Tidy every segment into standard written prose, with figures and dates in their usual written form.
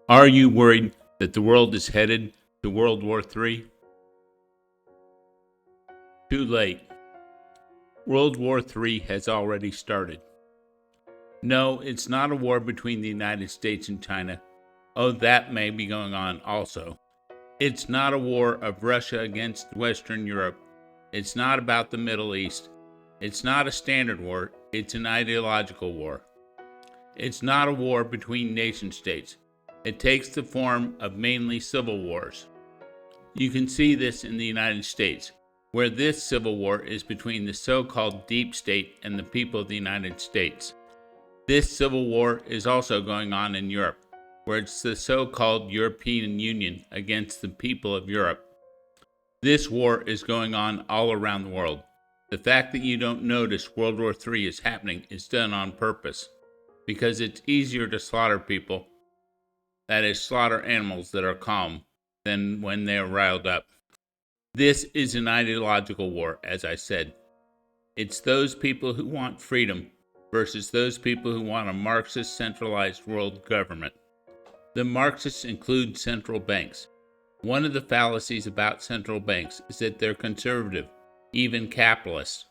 Are you worried that the world is headed to World War III? Too late. World War III has already started. No, it's not a war between the United States and China. Oh, that may be going on also. It's not a war of Russia against Western Europe. It's not about the Middle East. It's not a standard war. It's an ideological war. It's not a war between nation states. It takes the form of mainly civil wars. You can see this in the United States, where this civil war is between the so-called deep state and the people of the United States. This civil war is also going on in Europe, where it's the so-called European Union against the people of Europe. This war is going on all around the world. The fact that you don't notice World War III is happening is done on purpose, because it's easier to slaughter people, that is, slaughter animals that are calm, than when they are riled up. This is an ideological war, as I said. It's those people who want freedom versus those people who want a Marxist centralized world government. The Marxists include central banks. One of the fallacies about central banks is that they're conservative, even capitalist.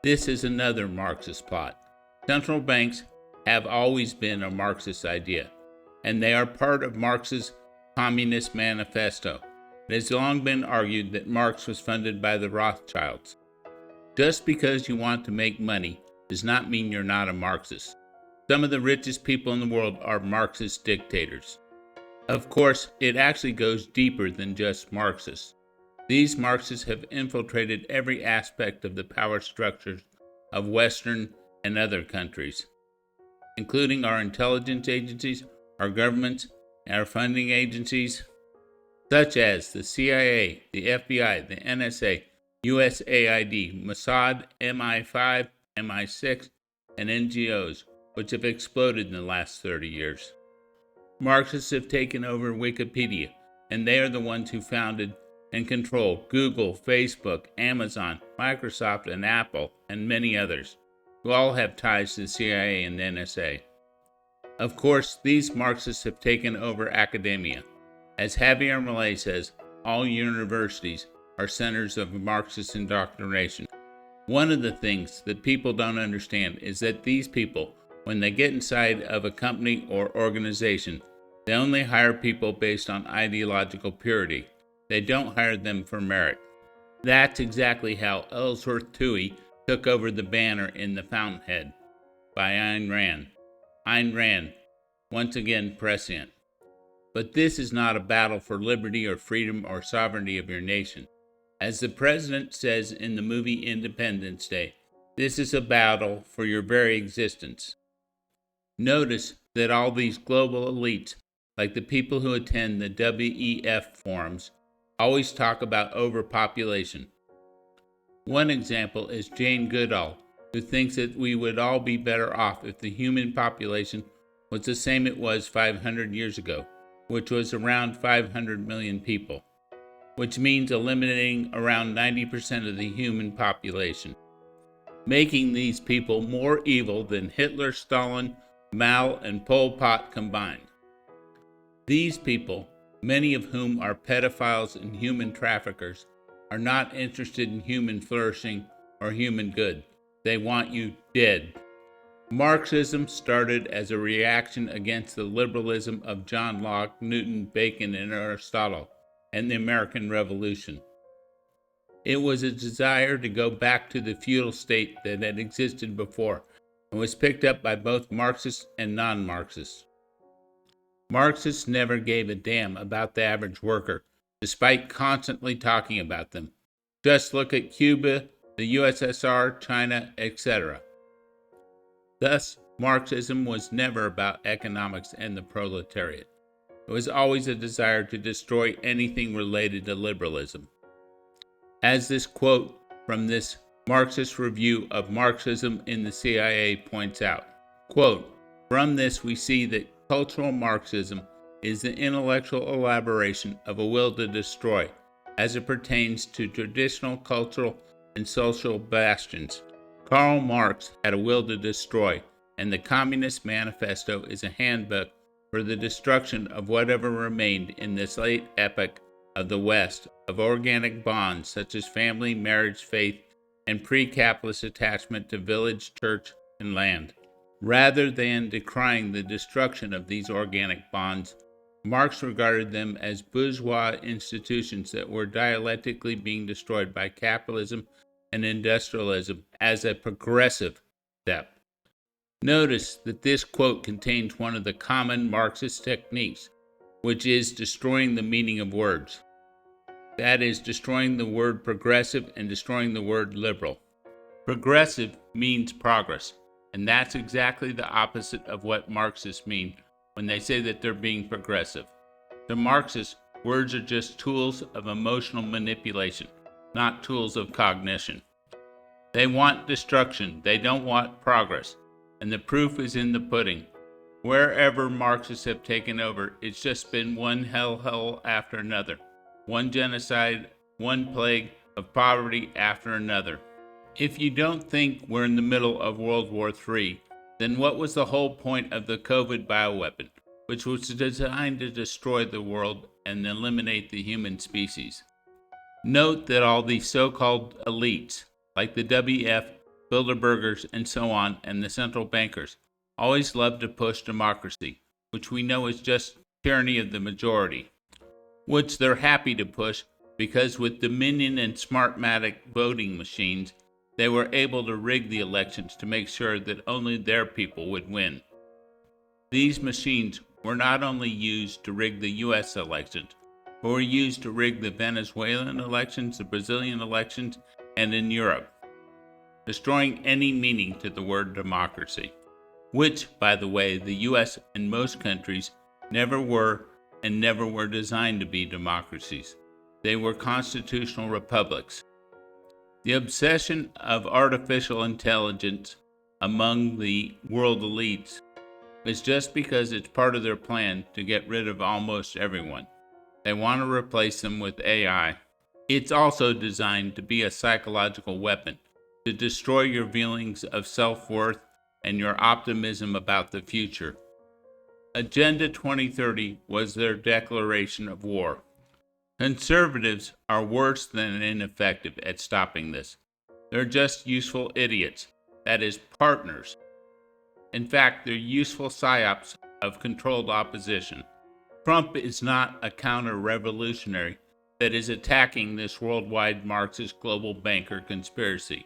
This is another Marxist plot. Central banks have always been a Marxist idea, and they are part of Marx's Communist Manifesto. It has long been argued that Marx was funded by the Rothschilds. Just because you want to make money does not mean you're not a Marxist. Some of the richest people in the world are Marxist dictators. Of course, it actually goes deeper than just Marxists. These Marxists have infiltrated every aspect of the power structures of Western and other countries, including our intelligence agencies, our governments, and our funding agencies, such as the CIA, the FBI, the NSA, USAID, Mossad, MI5, MI6, and NGOs, which have exploded in the last 30 years. Marxists have taken over Wikipedia, and they are the ones who founded and control Google, Facebook, Amazon, Microsoft, and Apple, and many others, who all have ties to the CIA and the NSA. Of course, these Marxists have taken over academia. As Javier Milei says, all universities are centers of Marxist indoctrination. One of the things that people don't understand is that these people, when they get inside of a company or organization, they only hire people based on ideological purity. They don't hire them for merit. That's exactly how Ellsworth Toohey took over the banner in The Fountainhead by Ayn Rand. Ayn Rand, once again prescient. But this is not a battle for liberty or freedom or sovereignty of your nation. As the president says in the movie Independence Day, this is a battle for your very existence. Notice that all these global elites, like the people who attend the WEF forums, always talk about overpopulation. One example is Jane Goodall, who thinks that we would all be better off if the human population was the same it was 500 years ago, which was around 500 million people, which means eliminating around 90% of the human population, making these people more evil than Hitler, Stalin, Mao, and Pol Pot combined. These people, many of whom are pedophiles and human traffickers, are not interested in human flourishing or human good. They want you dead. Marxism started as a reaction against the liberalism of John Locke, Newton, Bacon, and Aristotle, and the American Revolution. It was a desire to go back to the feudal state that had existed before and was picked up by both Marxists and non-Marxists. Marxists never gave a damn about the average worker, despite constantly talking about them. Just look at Cuba, the USSR, China, etc. Thus, Marxism was never about economics and the proletariat. It was always a desire to destroy anything related to liberalism. As this quote from this Marxist review of Marxism in the CIA points out, quote, "From this we see that cultural Marxism is the intellectual elaboration of a will to destroy, as it pertains to traditional cultural and social bastions. Karl Marx had a will to destroy, and the Communist Manifesto is a handbook for the destruction of whatever remained in this late epoch of the West of organic bonds such as family, marriage, faith, and pre-capitalist attachment to village, church, and land. Rather than decrying the destruction of these organic bonds, Marx regarded them as bourgeois institutions that were dialectically being destroyed by capitalism and industrialism as a progressive step. Notice that this quote contains one of the common Marxist techniques, which is destroying the meaning of words. That is, destroying the word progressive and destroying the word liberal. Progressive means progress, and that's exactly the opposite of what Marxists mean when they say that they're being progressive. To Marxists, words are just tools of emotional manipulation, not tools of cognition. They want destruction, they don't want progress, and the proof is in the pudding. Wherever Marxists have taken over, it's just been one hell after another, one genocide, one plague of poverty after another. If you don't think we're in the middle of World War III, then what was the whole point of the COVID bioweapon, which was designed to destroy the world and eliminate the human species? Note that all these so-called elites, like the WF, Bilderbergers, and so on, and the central bankers, always love to push democracy, which we know is just tyranny of the majority, which they're happy to push because with Dominion and Smartmatic voting machines, they were able to rig the elections to make sure that only their people would win. These machines were not only used to rig the U.S. elections, but were used to rig the Venezuelan elections, the Brazilian elections, and in Europe, destroying any meaning to the word democracy, which, by the way, the U.S. and most countries never were and never were designed to be democracies. They were constitutional republics. The obsession of artificial intelligence among the world elites is just because it's part of their plan to get rid of almost everyone. They want to replace them with AI. It's also designed to be a psychological weapon to destroy your feelings of self-worth and your optimism about the future. Agenda 2030 was their declaration of war. Conservatives are worse than ineffective at stopping this. They're just useful idiots, that is, partners. In fact, they're useful psyops of controlled opposition. Trump is not a counter-revolutionary that is attacking this worldwide Marxist global banker conspiracy.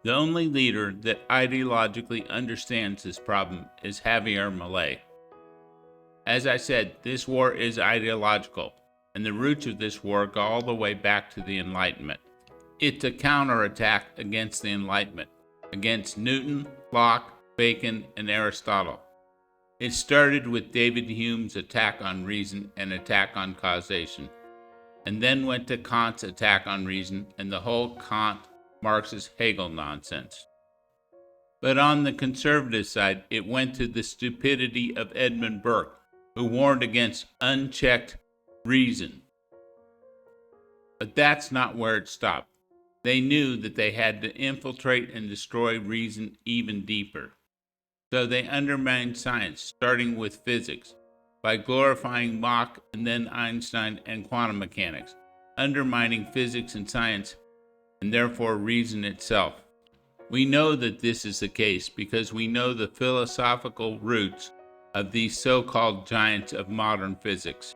The only leader that ideologically understands this problem is Javier Milei. As I said, this war is ideological, and the roots of this war go all the way back to the Enlightenment. It's a counterattack against the Enlightenment, against Newton, Locke, Bacon, and Aristotle. It started with David Hume's attack on reason and attack on causation, and then went to Kant's attack on reason and the whole Kant, Marxist Hegel nonsense. But on the conservative side, it went to the stupidity of Edmund Burke, who warned against unchecked reason. But that's not where it stopped. They knew that they had to infiltrate and destroy reason even deeper. So they undermined science, starting with physics, by glorifying Mach and then Einstein and quantum mechanics, undermining physics and science, and therefore reason itself. We know that this is the case because we know the philosophical roots of these so-called giants of modern physics.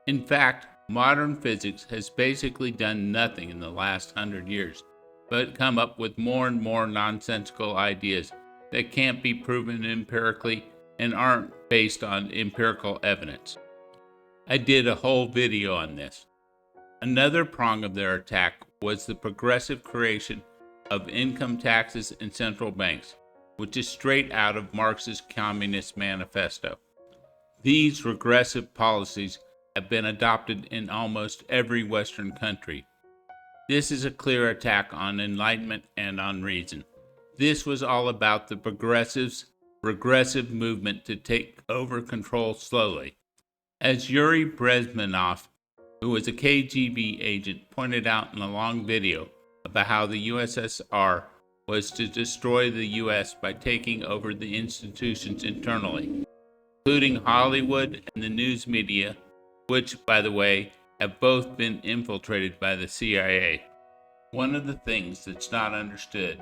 In fact, modern physics has basically done nothing in the last 100 years, but come up with more and more nonsensical ideas that can't be proven empirically and aren't based on empirical evidence. I did a whole video on this. Another prong of their attack was the progressive creation of income taxes and central banks, which is straight out of Marx's Communist Manifesto. These regressive policies have been adopted in almost every Western country. This is a clear attack on enlightenment and on reason. This was all about the progressives' regressive movement to take over control slowly. As Yuri Bezmenov, who was a KGB agent, pointed out in a long video about how the USSR was to destroy the US by taking over the institutions internally. including Hollywood and the news media, which, by the way, have both been infiltrated by the CIA. One of the things that's not understood,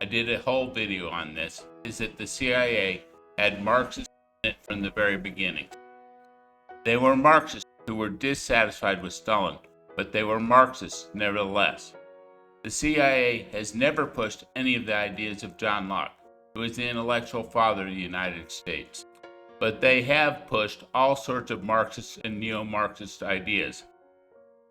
I did a whole video on this, is that the CIA had Marxists in it from the very beginning. They were Marxists who were dissatisfied with Stalin, but they were Marxists nevertheless. The CIA has never pushed any of the ideas of John Locke, who is the intellectual father of the United States. But they have pushed all sorts of Marxist and neo-Marxist ideas.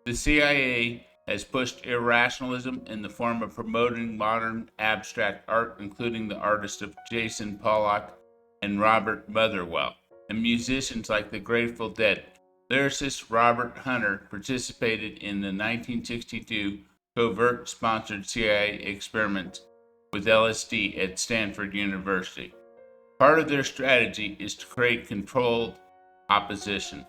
The CIA has pushed irrationalism in the form of promoting modern abstract art, including the artists of Jason Pollock and Robert Motherwell, and musicians like the Grateful Dead. Lyricist Robert Hunter participated in the 1962 covert-sponsored CIA experiment with LSD at Stanford University. Part of their strategy is to create controlled opposition.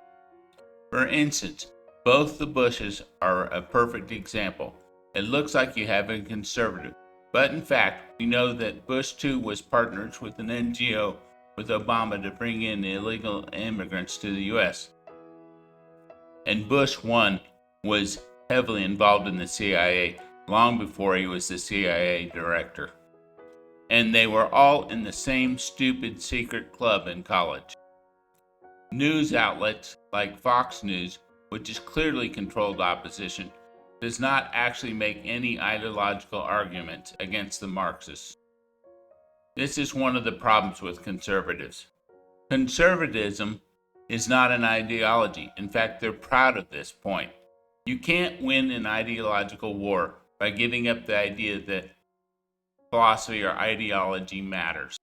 For instance, both the Bushes are a perfect example. It looks like you have a conservative, but in fact, we know that Bush 2 was partners with an NGO with Obama to bring in illegal immigrants to the U.S. And Bush 1 was heavily involved in the CIA long before he was the CIA director. And they were all in the same stupid secret club in college. News outlets like Fox News, which is clearly controlled opposition, does not actually make any ideological arguments against the Marxists. This is one of the problems with conservatives. Conservatism is not an ideology. In fact, they're proud of this point. You can't win an ideological war by giving up the idea that philosophy or ideology matters.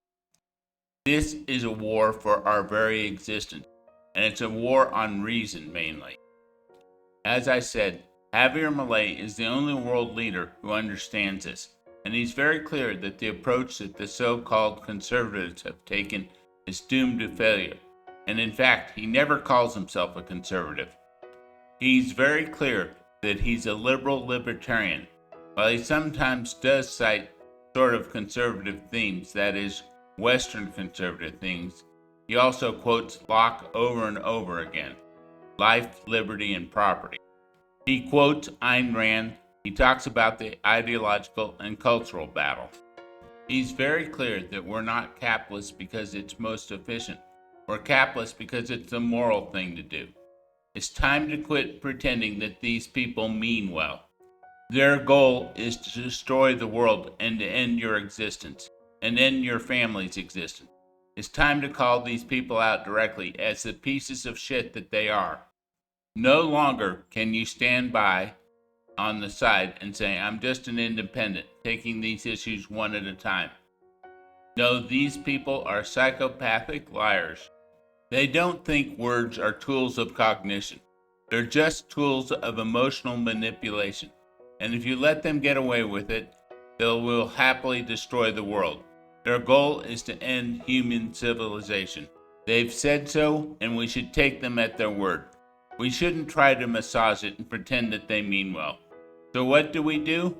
This is a war for our very existence, and it's a war on reason mainly. As I said, Javier Milei is the only world leader who understands this, and he's very clear that the approach that the so-called conservatives have taken is doomed to failure. And in fact, he never calls himself a conservative. He's very clear that he's a liberal libertarian. While he sometimes does cite sort of conservative themes, that is, Western conservative themes, he also quotes Locke over and over again: life, liberty, and property. He quotes Ayn Rand. He talks about the ideological and cultural battle. He's very clear that we're not capitalists because it's most efficient. We're capitalists because it's the moral thing to do. It's time to quit pretending that these people mean well. Their goal is to destroy the world and to end your existence, and end your family's existence. It's time to call these people out directly as the pieces of shit that they are. No longer can you stand by on the side and say, I'm just an independent, taking these issues one at a time. No, these people are psychopathic liars. They don't think words are tools of cognition. They're just tools of emotional manipulation. And if you let them get away with it, they will happily destroy the world. Their goal is to end human civilization. They've said so, and we should take them at their word. We shouldn't try to massage it and pretend that they mean well. So what do?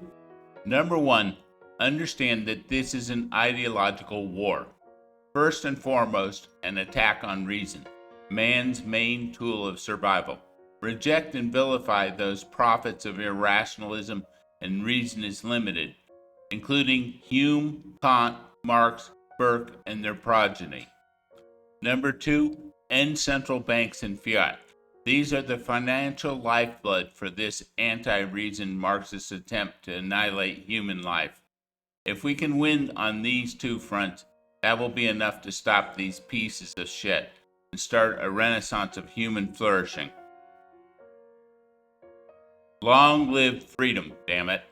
Number one, understand that this is an ideological war. First and foremost, an attack on reason, man's main tool of survival. Reject and vilify those prophets of irrationalism and reason is limited, including Hume, Kant, Marx, Burke, and their progeny. Number two, end central banks and fiat. These are the financial lifeblood for this anti-reason Marxist attempt to annihilate human life. If we can win on these two fronts, that will be enough to stop these pieces of shit and start a renaissance of human flourishing. Long live freedom, damn it.